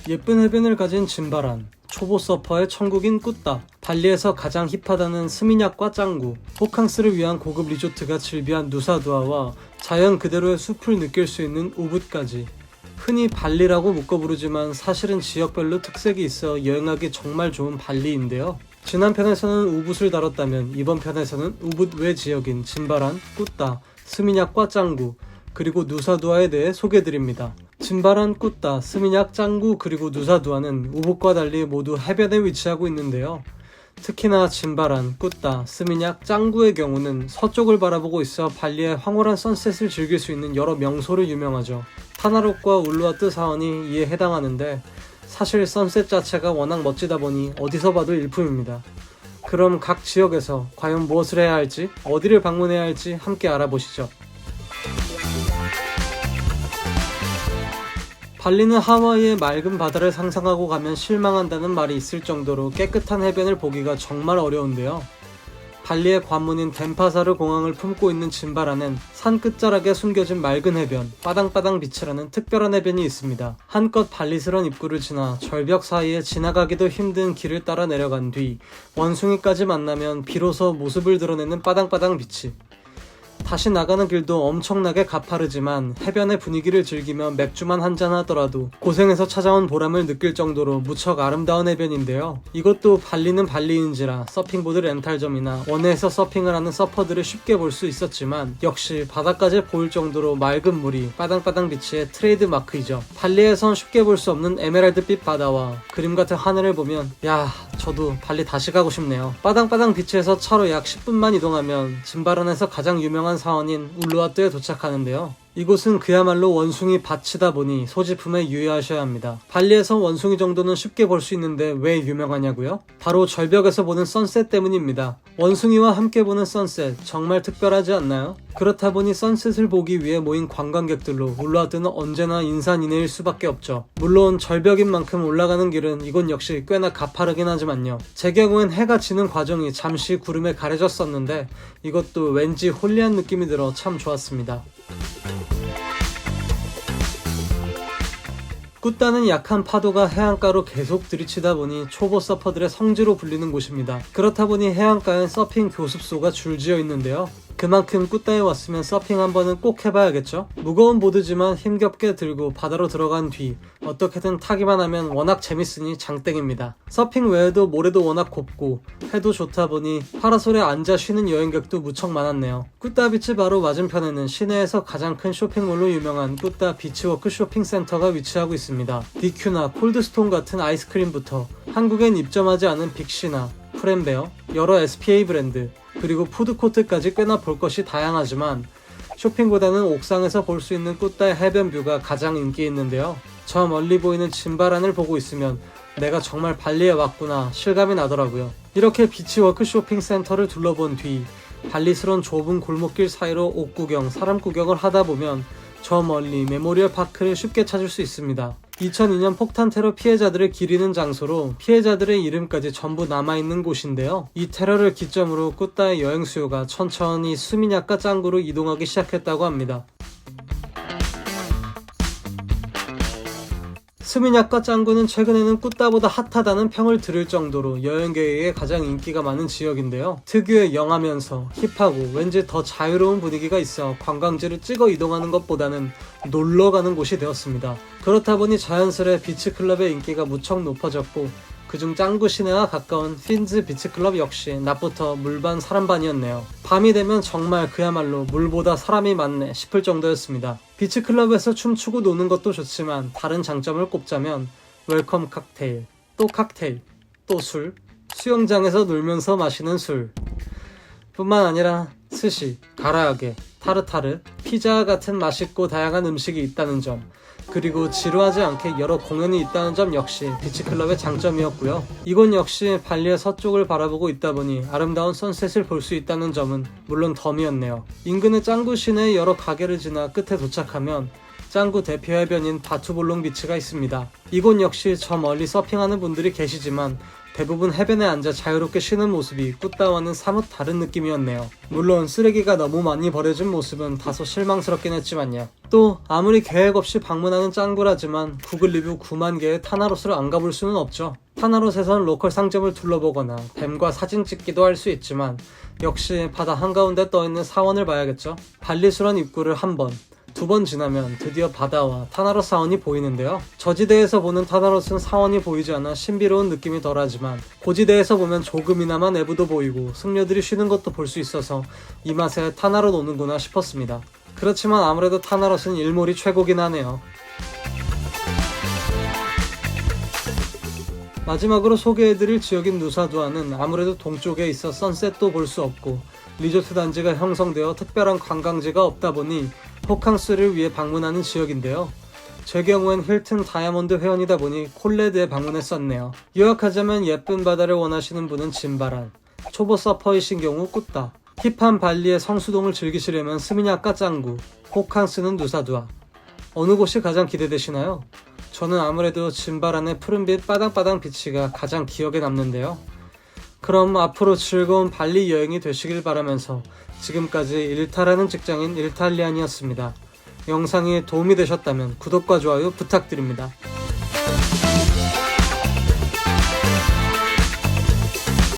예쁜 해변을 가진 짐바란, 초보 서퍼의 천국인 꾸따, 발리에서 가장 힙하다는 스미냑과 짱구, 호캉스를 위한 고급 리조트가 즐비한 누사두아와 자연 그대로의 숲을 느낄 수 있는 우붓까지. 흔히 발리라고 묶어 부르지만 사실은 지역별로 특색이 있어 여행하기 정말 좋은 발리인데요. 지난 편에서는 우붓을 다뤘다면 이번 편에서는 우붓 외 지역인 짐바란, 꾸따, 스미냑과 짱구, 그리고 누사두아에 대해 소개해드립니다. 짐바란, 꾸따, 스미냑, 짱구, 그리고 누사두아는 우붓과 달리 모두 해변에 위치하고 있는데요. 특히나 짐바란, 꾸따, 스미냑, 짱구의 경우는 서쪽을 바라보고 있어 발리의 황홀한 선셋을 즐길 수 있는 여러 명소로 유명하죠. 타나롯과 울루와트 사원이 이에 해당하는데 사실 선셋 자체가 워낙 멋지다 보니 어디서 봐도 일품입니다. 그럼 각 지역에서 과연 무엇을 해야 할지, 어디를 방문해야 할지 함께 알아보시죠. 발리는 하와이의 맑은 바다를 상상하고 가면 실망한다는 말이 있을 정도로 깨끗한 해변을 보기가 정말 어려운데요. 발리의 관문인 덴파사르 공항을 품고 있는 짐바란엔 산 끝자락에 숨겨진 맑은 해변, 빠당빠당 비치라는 특별한 해변이 있습니다. 한껏 발리스런 입구를 지나 절벽 사이에 지나가기도 힘든 길을 따라 내려간 뒤 원숭이까지 만나면 비로소 모습을 드러내는 빠당빠당 비치. 다시 나가는 길도 엄청나게 가파르지만 해변의 분위기를 즐기며 맥주만 한잔 하더라도 고생해서 찾아온 보람을 느낄 정도로 무척 아름다운 해변인데요. 이것도 발리는 발리인지라 서핑보드 렌탈점이나 원해에서 서핑을 하는 서퍼들을 쉽게 볼 수 있었지만 역시 바다까지 보일 정도로 맑은 물이 빠당빠당 비치의 트레이드 마크이죠. 발리에선 쉽게 볼 수 없는 에메랄드빛 바다와 그림 같은 하늘을 보면 야, 저도 발리 다시 가고 싶네요. 빠당빠당 비치에서 차로 약 10분만 이동하면 짐바란에서 가장 유명한 사원인 울루와트에 도착하는데요. 이곳은 그야말로 원숭이 밭이다 보니 소지품에 유의하셔야 합니다. 발리에서 원숭이 정도는 쉽게 볼 수 있는데 왜 유명하냐고요? 바로 절벽에서 보는 선셋 때문입니다. 원숭이와 함께 보는 선셋 정말 특별하지 않나요? 그렇다 보니 선셋을 보기 위해 모인 관광객들로 울루와트는 언제나 인산인해일 수밖에 없죠. 물론 절벽인 만큼 올라가는 길은 이곳 역시 꽤나 가파르긴 하지만요. 제 경우엔 해가 지는 과정이 잠시 구름에 가려졌었는데 이것도 왠지 홀리한 느낌이 들어 참 좋았습니다. 꾸따는 약한 파도가 해안가로 계속 들이치다 보니 초보 서퍼들의 성지로 불리는 곳입니다. 그렇다 보니 해안가엔 서핑 교습소가 줄지어 있는데요. 그만큼 꾸따에 왔으면 서핑 한 번은 꼭 해봐야겠죠? 무거운 보드지만 힘겹게 들고 바다로 들어간 뒤 어떻게든 타기만 하면 워낙 재밌으니 장땡입니다. 서핑 외에도 모래도 워낙 곱고 해도 좋다 보니 파라솔에 앉아 쉬는 여행객도 무척 많았네요. 꾸따 비치 바로 맞은편에는 시내에서 가장 큰 쇼핑몰로 유명한 꾸따 비치워크 쇼핑센터가 위치하고 있습니다. DQ나 콜드스톤 같은 아이스크림부터 한국엔 입점하지 않은 빅시나 프렘베어, 여러 SPA 브랜드, 그리고 푸드코트까지 꽤나 볼 것이 다양하지만 쇼핑보다는 옥상에서 볼 수 있는 꾸따의 해변 뷰가 가장 인기 있는데요. 저 멀리 보이는 짐바란을 보고 있으면 내가 정말 발리에 왔구나 실감이 나더라고요. 이렇게 비치워크 쇼핑센터를 둘러본 뒤 발리스런 좁은 골목길 사이로 옷 구경, 사람 구경을 하다 보면 저 멀리 메모리얼 파크를 쉽게 찾을 수 있습니다. 2002년 폭탄 테러 피해자들을 기리는 장소로 피해자들의 이름까지 전부 남아있는 곳인데요. 이 테러를 기점으로 꾸따의 여행 수요가 천천히 스미냑과 짱구로 이동하기 시작했다고 합니다. 스미냑과 짱구는 최근에는 꾸따보다 핫하다는 평을 들을 정도로 여행객에게 가장 인기가 많은 지역인데요. 특유의 영하면서 힙하고 왠지 더 자유로운 분위기가 있어 관광지를 찍어 이동하는 것보다는 놀러가는 곳이 되었습니다. 그렇다 보니 자연스레 비치클럽의 인기가 무척 높아졌고 그중 짱구 시내와 가까운 핀즈 비치클럽 역시 낮부터 물반 사람반이었네요. 밤이 되면 정말 그야말로 물보다 사람이 많네 싶을 정도였습니다. 비치클럽에서 춤추고 노는 것도 좋지만 다른 장점을 꼽자면 웰컴 칵테일, 또 칵테일, 또 술, 수영장에서 놀면서 마시는 술 뿐만 아니라 스시, 가라아게, 타르타르, 피자 같은 맛있고 다양한 음식이 있다는 점, 그리고 지루하지 않게 여러 공연이 있다는 점 역시 비치클럽의 장점이었고요. 이곳 역시 발리의 서쪽을 바라보고 있다 보니 아름다운 선셋을 볼 수 있다는 점은 물론 덤이었네요. 인근의 짱구 시내의 여러 가게를 지나 끝에 도착하면 짱구 대표 해변인 바투볼롱 비치가 있습니다. 이곳 역시 저 멀리 서핑하는 분들이 계시지만 대부분 해변에 앉아 자유롭게 쉬는 모습이 꽃다와는 사뭇 다른 느낌이었네요. 물론 쓰레기가 너무 많이 버려진 모습은 다소 실망스럽긴 했지만요. 또 아무리 계획 없이 방문하는 짱구라지만 구글 리뷰 9만 개의 타나롯을 안 가볼 수는 없죠. 타나롯에선 로컬 상점을 둘러보거나 뱀과 사진 찍기도 할 수 있지만 역시 바다 한가운데 떠있는 사원을 봐야겠죠. 발리수란 입구를 한 번, 두 번 지나면 드디어 바다와 타나롯 사원이 보이는데요. 저지대에서 보는 타나롯은 사원이 보이지 않아 신비로운 느낌이 덜하지만 고지대에서 보면 조금이나마 내부도 보이고 승려들이 쉬는 것도 볼 수 있어서 이 맛에 타나롯 오는구나 싶었습니다. 그렇지만 아무래도 타나롯은 일몰이 최고긴 하네요. 마지막으로 소개해드릴 지역인 누사두아는 아무래도 동쪽에 있어 선셋도 볼 수 없고 리조트 단지가 형성되어 특별한 관광지가 없다 보니 호캉스를 위해 방문하는 지역인데요. 제 경우엔 힐튼 다이아몬드 회원이다 보니 콜레드에 방문했었네요. 요약하자면 예쁜 바다를 원하시는 분은 진바란, 초보 서퍼이신 경우 꾸따, 힙한 발리의 성수동을 즐기시려면 스미냐카 짱구, 호캉스는 누사두아. 어느 곳이 가장 기대되시나요? 저는 아무래도 진바란의 푸른빛 빠당빠당 비치가 가장 기억에 남는데요. 그럼 앞으로 즐거운 발리 여행이 되시길 바라면서 지금까지 일타라는 직장인 일탈리안이었습니다. 영상이 도움이 되셨다면 구독과 좋아요 부탁드립니다.